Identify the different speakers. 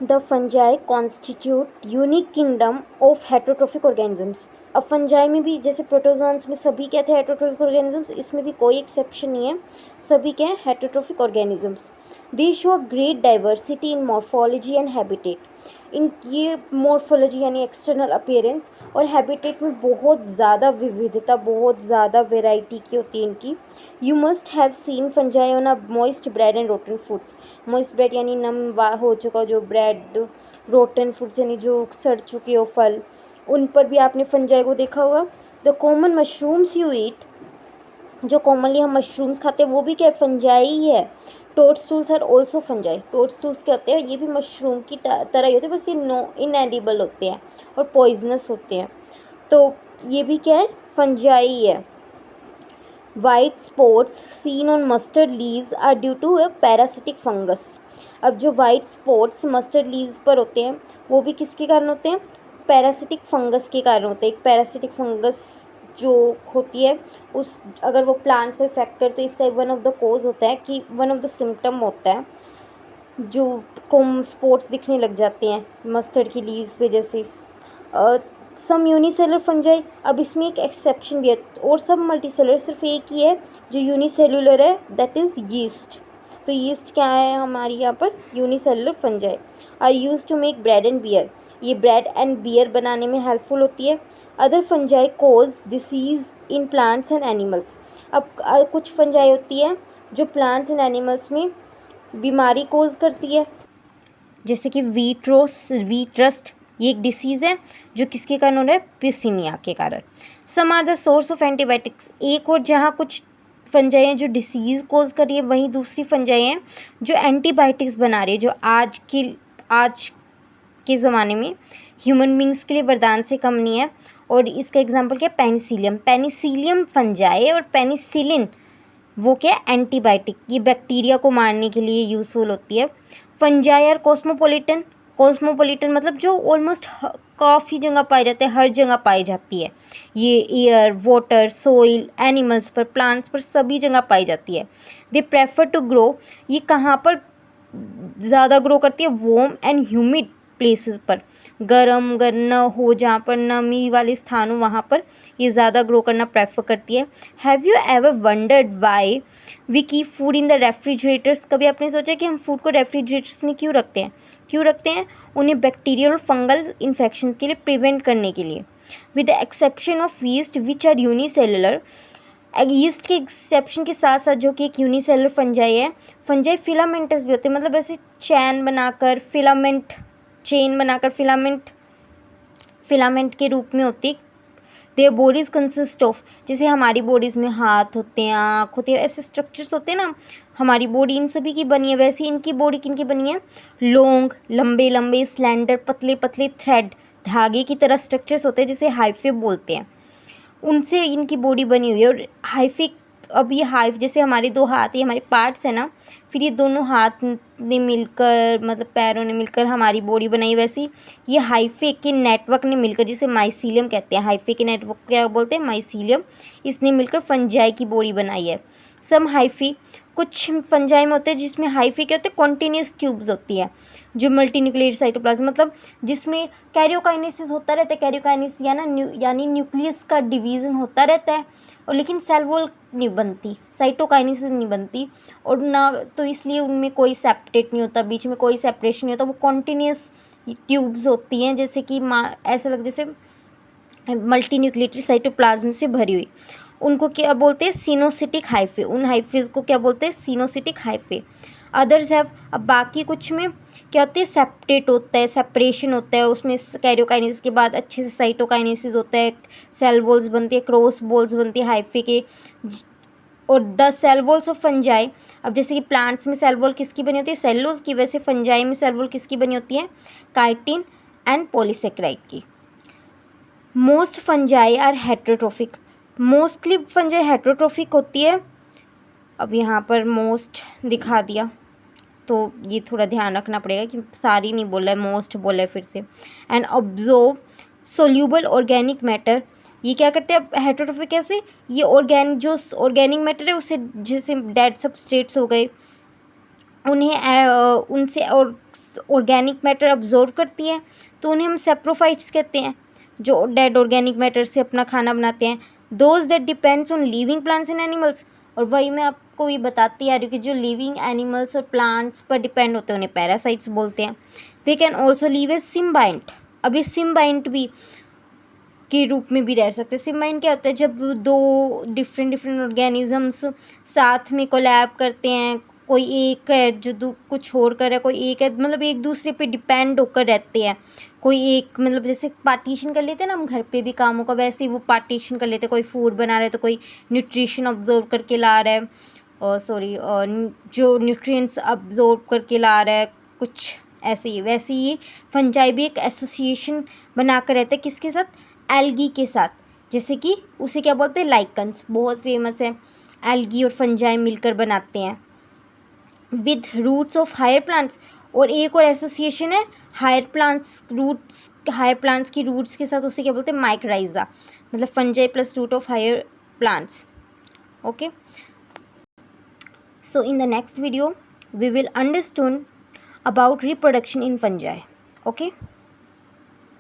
Speaker 1: The fungi constitute unique kingdom of heterotrophic organisms. अब fungi में भी जैसे प्रोटोजोन्स में सभी क्या थे हेटरोट्रोफिक ऑर्गेनिजम्स, इसमें भी कोई एक्सेप्शन नहीं है, सभी क्या हैं heterotrophic organisms. They show a great diversity in morphology and habitat. In ये मॉर्फोलॉजी यानी एक्सटर्नल अपीयरेंस और हैबिटेट में बहुत ज़्यादा विविधता, बहुत ज़्यादा वेराइटी की होती है इनकी। You must have seen fungi on a moist bread and rotten foods. Moist bread यानी हो चुका जो ब्रेड, रोटन फूड्स यानी जो सड़ चुके हो फल, उन पर भी आपने फंजाई को देखा होगा। The common mushrooms you eat, जो कॉमनली हम मशरूम्स खाते हैं वो भी क्या फंजाई ही है। टोडस्टूल्स आर ऑल्सो फंजाई। टोडस्टूल्स क्या होते हैं, ये भी मशरूम की तरह ही होते हैं, बस ये इनएडिबल होते हैं और पॉइजनस होते हैं, तो ये भी क्या है फंजाई है। White spots seen on mustard leaves are due to a parasitic fungus. अब जो वाइट स्पॉट्स मस्टर्ड लीव्स पर होते हैं वो भी किसके कारण होते हैं, पैरासिटिक फंगस के कारण होते हैं। एक पैरासिटिक फंगस जो होती है उस अगर वो प्लांट्स को इफेक्ट करे तो इसका वन ऑफ द कोज होता है कि वन ऑफ द सिम्टम होता है जो स्पॉट्स दिखने लग जाते हैं मस्टर्ड की लीव्स पे जैसे। सम यूनिसेलुलर फंजाई, अब इसमें एक एक्सेप्शन भी है, और सब मल्टीसेलुलर, सिर्फ एक ही है जो यूनिसेलुलर है, दैट इज़ यीस्ट। तो यीस्ट क्या है हमारी यहाँ पर, unicellular fungi are use to make bread and beer. ये ब्रेड एंड बियर बनाने में हेल्पफुल होती है। Other fungi cause diseases in plants and animals. अब कुछ फंजाई होती है जो प्लांट्स एंड एनिमल्स में बीमारी कोज करती है, जैसे कि वीट रस्ट, ये एक डिसीज़ है जो किसके कारण हो रहा है, पिसिनिया के कारण। Some are the source of antibiotics, एक और जहाँ कुछ फंजाई हैं जो डिसीज़ कोज कर रही है, वहीं दूसरी फंजाई हैं जो एंटीबायोटिक्स बना रही है, जो आज के ज़माने में ह्यूमन बींग्स के लिए वरदान से कम नहीं है। और इसका एग्जाम्पल क्या है, पेनिसिलियम। पेनिसिलियम फंजाई और पेनिसिलिन वो क्या है, एंटीबायोटिक, ये बैक्टीरिया को मारने के लिए यूज़फुल होती है। Fungi are cosmopolitan. कॉस्मोपोलिटन मतलब जो ऑलमोस्ट काफ़ी जगह पाई जाते हैं, हर जगह पाई जाती है। ये एयर, वाटर, सोइल, एनिमल्स पर, प्लांट्स पर, सभी जगह पाई जाती है। दे प्रेफर टू ग्रो, ये कहाँ पर ज़्यादा ग्रो करती है, वार्म एंड ह्यूमिड प्लेसेस पर, गर्म गन्ना हो जहाँ पर नमी वाले स्थान हो वहाँ पर ये ज़्यादा ग्रो करना प्रेफर करती है। Have you ever wondered why we keep food in the refrigerators. कभी आपने सोचा कि हम फूड को रेफ्रिजरेटर्स में क्यों रखते हैं, उन्हें बैक्टीरियल और फंगल इन्फेक्शंस के लिए प्रिवेंट करने के लिए। With the exception of yeast which are unicellular, yeast के एक्सेप्शन के साथ साथ जो कि एक यूनिसेलुलर फंजाई है, फंजाई फिलामेंटस भी होते हैं, मतलब ऐसे चेन बनाकर फिलामेंट के रूप में होती है। देयर बॉडीज़ कंसिस्ट ऑफ, जैसे हमारी बॉडीज़ में हाथ होते हैं, आँख होती है, ऐसे स्ट्रक्चर्स होते हैं ना, हमारी बॉडी इन सभी की बनी है, वैसे इनकी बॉडी किनकी बनी है, लॉन्ग, लंबे लंबे, स्लेंडर, पतले पतले थ्रेड, धागे की तरह स्ट्रक्चर्स होते हैं जिसे हाइफे बोलते हैं, उनसे इनकी बॉडी बनी हुई है। और हाइफिक, अब ये हाइफ जैसे हमारे दो हाथ, ये हमारे पार्ट्स हैं ना, फिर ये दोनों हाथ ने मिलकर, मतलब पैरों ने मिलकर हमारी बॉडी बनाई, वैसी ये हाइफे के नेटवर्क ने मिलकर, जिसे माइसीलियम कहते हैं, हाइफे के नेटवर्क क्या बोलते हैं, माइसीलियम, इसने मिलकर फंजाई की बॉडी बनाई है। सम हाइफी, कुछ फंजाई में होते हैं जिसमें हाइफी क्या होते हैं, कॉन्टिन्यूस ट्यूब्स होती है, जो मल्टीन्यूक्लियर साइटोप्लाज्म, मतलब जिसमें कैरियोकाइनेसिस होता रहता है, कैरियोकाइनेसिस यानी न्यूक्लियस का डिवीज़न होता रहता है, और लेकिन सेल वॉल नहीं बनती, साइटोकाइनेसिस नहीं बनती, और ना तो इसलिए उनमें कोई सेपरेट नहीं होता, बीच में कोई सेपरेशन नहीं होता, वो कॉन्टिन्यूस ट्यूब्स होती हैं, जैसे कि ऐसा लग जैसे मल्टीन्यूक्लिएटेड साइटोप्लाज्म से भरी हुई। उनको क्या बोलते हैं, सिनोसिटिक हाइफे, उन हाइफेज को क्या बोलते हैं, सिनोसिटिक हाइफे। अदर्स हैव, अब बाकी कुछ में क्या होते हैं, सेपरेट होता है, सेपरेशन होता है, उसमें कैरियोकाइनेसिस के बाद अच्छे से साइटोकाइनेसिस होता है, सेल वॉल्स बनती है, क्रॉस वॉल्स बनती है हाइफे के। और the cell walls of fungi, अब जैसे कि प्लांट्स में सेल वॉल किसकी बनी होती है, सेलुलोज की, वैसे फंजाई में सेल वॉल किसकी बनी होती है, काइटिन एंड पॉलीसेकेराइड की। Most fungi are heterotrophic, mostly fungi heterotrophic होती है। अब यहाँ पर मोस्ट दिखा दिया तो ये थोड़ा ध्यान रखना पड़ेगा कि सारी नहीं बोला है, मोस्ट बोला है फिर से। And absorb soluble organic matter, ये क्या करते हैं हेट्रोट्रोफिक, कैसे, ये ऑर्गेनिक मैटर है उसे, जैसे डेड सबस्ट्रेट्स हो गए, उन्हें उनसे और ऑर्गेनिक मैटर अब्जॉर्व करती है, तो उन्हें हम सेप्रोफाइट्स कहते हैं, जो डेड ऑर्गेनिक मैटर से अपना खाना बनाते हैं। Those that depends on living plants and animals, और वही मैं आपको ये बताती आ रही हूँ कि जो लिविंग एनिमल्स और प्लांट्स पर डिपेंड होते हैं उन्हें पैरासाइट्स बोलते हैं। दे कैन ऑल्सो लीव ए सिम्बाइंट, अब ये सिम्बाइंट भी के रूप में भी रह सकते हैं। सिम्बाइंट क्या होता है, जब दो डिफरेंट ऑर्गेनिजम्स साथ में कोलैब करते हैं, कोई एक है जो कुछ और कर रहा है, कोई एक है, मतलब एक दूसरे पे डिपेंड होकर रहते हैं। कोई एक मतलब जैसे पार्टीशन कर लेते हैं ना हम घर पे भी कामों का, वैसे ही वो पार्टीशन कर लेते हैं। कोई फूड बना रहा है तो कोई न्यूट्रिशन ऑब्जॉर्व करके ला रहा है, और जो न्यूट्रिएंट्स ऑब्जॉर्व करके ला रहा है, कुछ ऐसे ही। वैसे ही फंजाई भी एक एसोसिएशन बनाकर रहते हैं, किसके साथ, एल्गी के साथ, जैसे कि उसे क्या बोलते हैं, लाइकन्स, बहुत फेमस है। एल्गी और फंजाई मिलकर बनाते हैं with roots of higher plants. और एक और एसोसिएशन है हायर प्लांट्स की रूट्स के साथ, उसे क्या बोलते हैं, माइक्राइजा, मतलब fungi plus root of higher plants. Okay, so in the next video we will understand about reproduction in fungi. Okay.